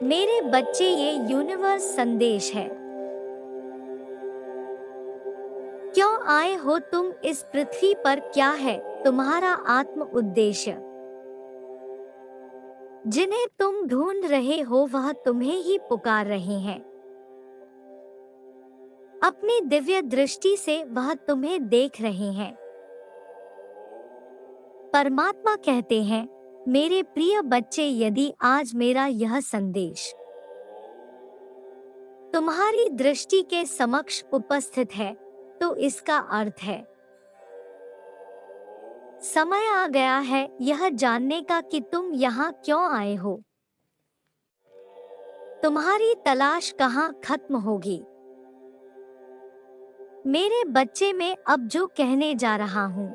मेरे बच्चे, ये यूनिवर्स संदेश है। क्यों आए हो तुम इस पृथ्वी पर? क्या है तुम्हारा आत्म उद्देश्य? जिन्हें तुम ढूंढ रहे हो वह तुम्हें ही पुकार रहे हैं। अपनी दिव्य दृष्टि से वह तुम्हें देख रहे हैं। परमात्मा कहते हैं, मेरे प्रिय बच्चे, यदि आज मेरा यह संदेश तुम्हारी दृष्टि के समक्ष उपस्थित है तो इसका अर्थ है समय आ गया है यह जानने का कि तुम यहाँ क्यों आए हो। तुम्हारी तलाश कहाँ खत्म होगी? मेरे बच्चे, मैं अब जो कहने जा रहा हूँ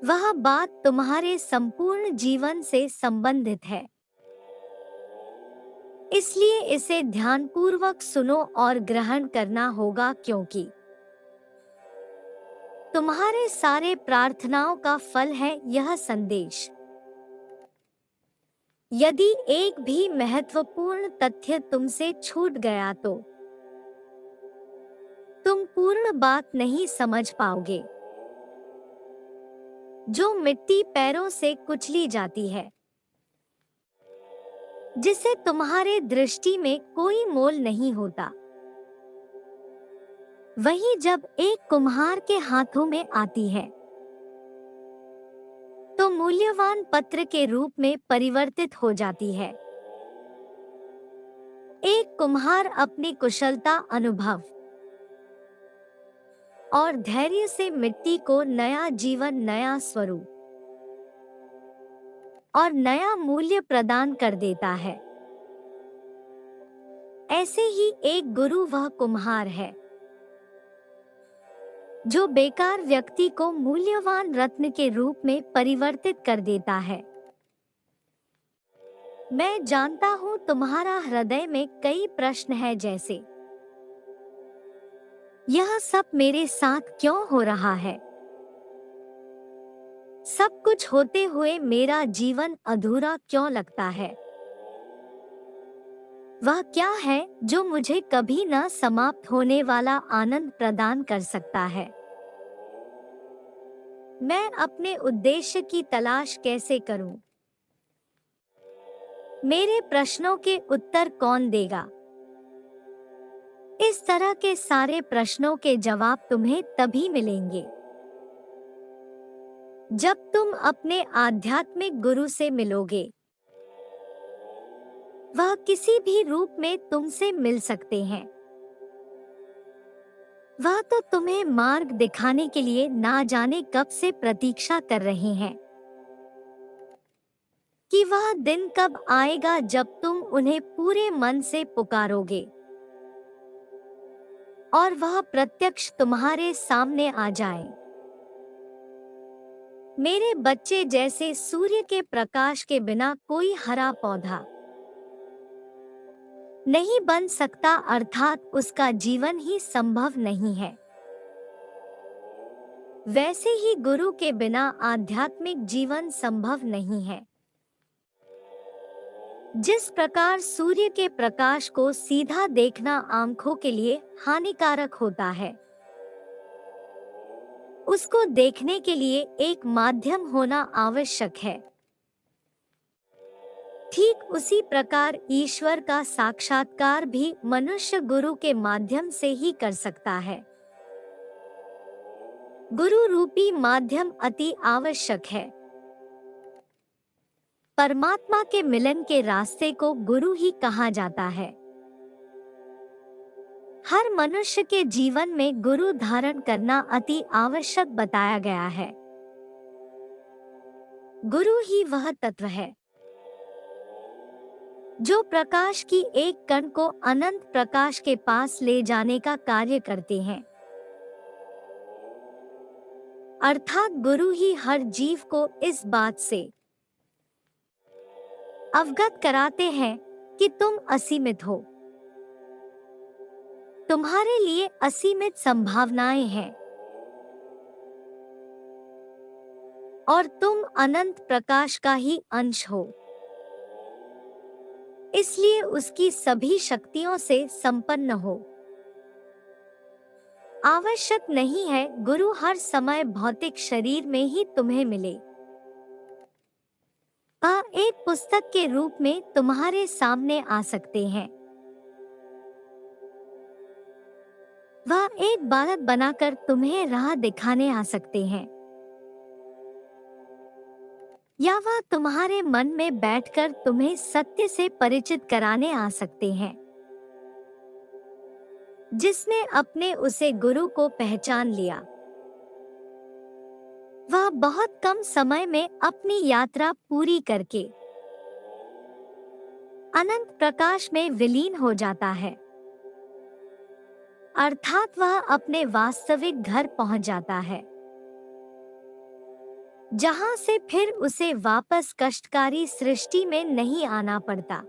वह बात तुम्हारे संपूर्ण जीवन से संबंधित है। इसलिए इसे ध्यानपूर्वक सुनो और ग्रहण करना होगा, क्योंकि तुम्हारे सारे प्रार्थनाओं का फल है यह संदेश। यदि एक भी महत्वपूर्ण तथ्य तुमसे छूट गया तो तुम पूर्ण बात नहीं समझ पाओगे। जो मिट्टी पैरों से कुचली जाती है, जिसे तुम्हारे दृष्टि में कोई मोल नहीं होता, वही जब एक कुम्हार के हाथों में आती है तो मूल्यवान पत्र के रूप में परिवर्तित हो जाती है। एक कुम्हार अपनी कुशलता, अनुभव और धैर्य से मिट्टी को नया जीवन, नया स्वरूप और नया मूल्य प्रदान कर देता है। ऐसे ही एक गुरु वह कुम्हार है जो बेकार व्यक्ति को मूल्यवान रत्न के रूप में परिवर्तित कर देता है। मैं जानता हूँ तुम्हारा हृदय में कई प्रश्न हैं, जैसे यह सब मेरे साथ क्यों हो रहा है? सब कुछ होते हुए मेरा जीवन अधूरा क्यों लगता है? वह क्या है जो मुझे कभी न समाप्त होने वाला आनंद प्रदान कर सकता है? मैं अपने उद्देश्य की तलाश कैसे करूं? मेरे प्रश्नों के उत्तर कौन देगा? इस तरह के सारे प्रश्नों के जवाब तुम्हें तभी मिलेंगे जब तुम अपने आध्यात्मिक गुरु से मिलोगे। वह किसी भी रूप में तुमसे मिल सकते हैं। वह तो तुम्हें मार्ग दिखाने के लिए ना जाने कब से प्रतीक्षा कर रहे हैं कि वह दिन कब आएगा जब तुम उन्हें पूरे मन से पुकारोगे और वह प्रत्यक्ष तुम्हारे सामने आ जाए। मेरे बच्चे, जैसे सूर्य के प्रकाश के बिना कोई हरा पौधा नहीं बन सकता, अर्थात उसका जीवन ही संभव नहीं है, वैसे ही गुरु के बिना आध्यात्मिक जीवन संभव नहीं है। जिस प्रकार सूर्य के प्रकाश को सीधा देखना आंखों के लिए हानिकारक होता है, उसको देखने के लिए एक माध्यम होना आवश्यक है। ठीक उसी प्रकार ईश्वर का साक्षात्कार भी मनुष्य गुरु के माध्यम से ही कर सकता है। गुरु रूपी माध्यम अति आवश्यक है। परमात्मा के मिलन के रास्ते को गुरु ही कहा जाता है। हर मनुष्य के जीवन में गुरु धारण करना अति आवश्यक बताया गया है। गुरु ही वह तत्व है जो प्रकाश की एक कण को अनंत प्रकाश के पास ले जाने का कार्य करते हैं। अर्थात गुरु ही हर जीव को इस बात से अवगत कराते हैं कि तुम असीमित हो। तुम्हारे लिए असीमित संभावनाएं हैं और तुम अनंत प्रकाश का ही अंश हो। इसलिए उसकी सभी शक्तियों से संपन्न हो। आवश्यक नहीं है गुरु हर समय भौतिक शरीर में ही तुम्हें मिले। वह एक पुस्तक के रूप में तुम्हारे सामने आ सकते हैं। वह एक बालक बनाकर तुम्हें राह दिखाने आ सकते हैं, या वह तुम्हारे मन में बैठकर तुम्हें सत्य से परिचित कराने आ सकते हैं। जिसने अपने उसे गुरु को पहचान लिया, वह बहुत कम समय में अपनी यात्रा पूरी करके अनंत प्रकाश में विलीन हो जाता है, अर्थात वह अपने वास्तविक घर पहुंच जाता है, जहां से फिर उसे वापस कष्टकारी सृष्टि में नहीं आना पड़ता।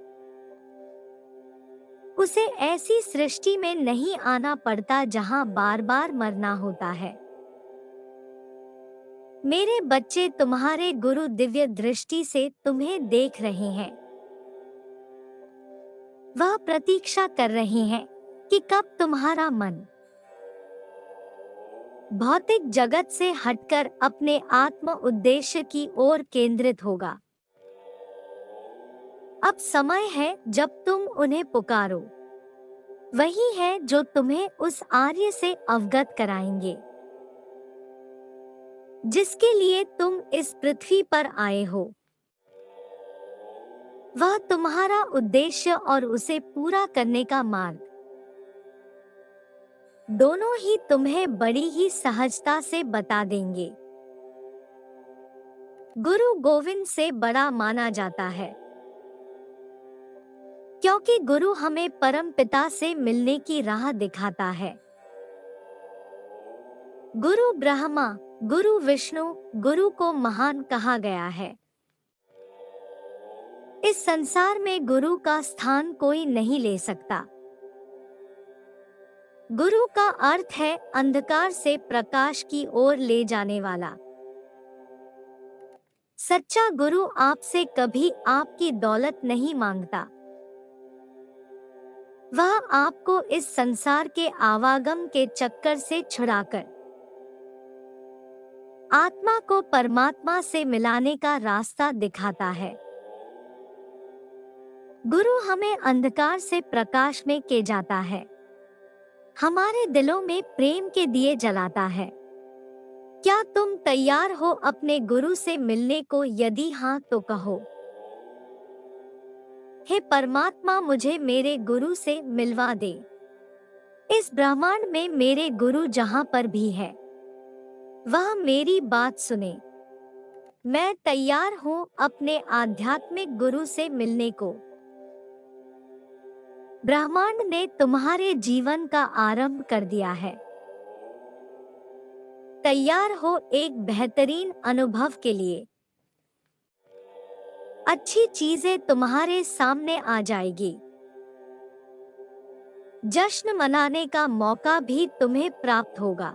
उसे ऐसी सृष्टि में नहीं आना पड़ता जहां बार बार मरना होता है। मेरे बच्चे, तुम्हारे गुरु दिव्य दृष्टि से तुम्हें देख रहे हैं। वह प्रतीक्षा कर रहे हैं कि कब तुम्हारा मन भौतिक जगत से हटकर अपने आत्म उद्देश्य की ओर केंद्रित होगा। अब समय है जब तुम उन्हें पुकारो। वही है जो तुम्हें उस आर्य से अवगत कराएंगे जिसके लिए तुम इस पृथ्वी पर आए हो। वह तुम्हारा उद्देश्य और उसे पूरा करने का मार्ग दोनों ही तुम्हें बड़ी ही सहजता से बता देंगे। गुरु गोविंद से बड़ा माना जाता है, क्योंकि गुरु हमें परम पिता से मिलने की राह दिखाता है। गुरु ब्रह्मा, गुरु विष्णु, गुरु को महान कहा गया है। इस संसार में गुरु का स्थान कोई नहीं ले सकता। गुरु का अर्थ है अंधकार से प्रकाश की ओर ले जाने वाला। सच्चा गुरु आपसे कभी आपकी दौलत नहीं मांगता। वह आपको इस संसार के आवागम के चक्कर से छुड़ाकर आत्मा को परमात्मा से मिलाने का रास्ता दिखाता है। गुरु हमें अंधकार से प्रकाश में ले जाता है, हमारे दिलों में प्रेम के दिए जलाता है। क्या तुम तैयार हो अपने गुरु से मिलने को? यदि हाँ तो कहो, हे परमात्मा, मुझे मेरे गुरु से मिलवा दे। इस ब्रह्मांड में मेरे गुरु जहां पर भी है, वह मेरी बात सुने। मैं तैयार हूं अपने आध्यात्मिक गुरु से मिलने को। ब्रह्मांड ने तुम्हारे जीवन का आरंभ कर दिया है। तैयार हो एक बेहतरीन अनुभव के लिए। अच्छी चीजें तुम्हारे सामने आ जाएगी। जश्न मनाने का मौका भी तुम्हें प्राप्त होगा।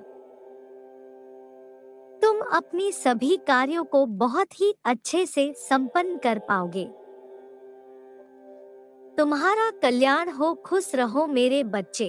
तुम अपनी सभी कार्यों को बहुत ही अच्छे से संपन्न कर पाओगे। तुम्हारा कल्याण हो। खुश रहो मेरे बच्चे।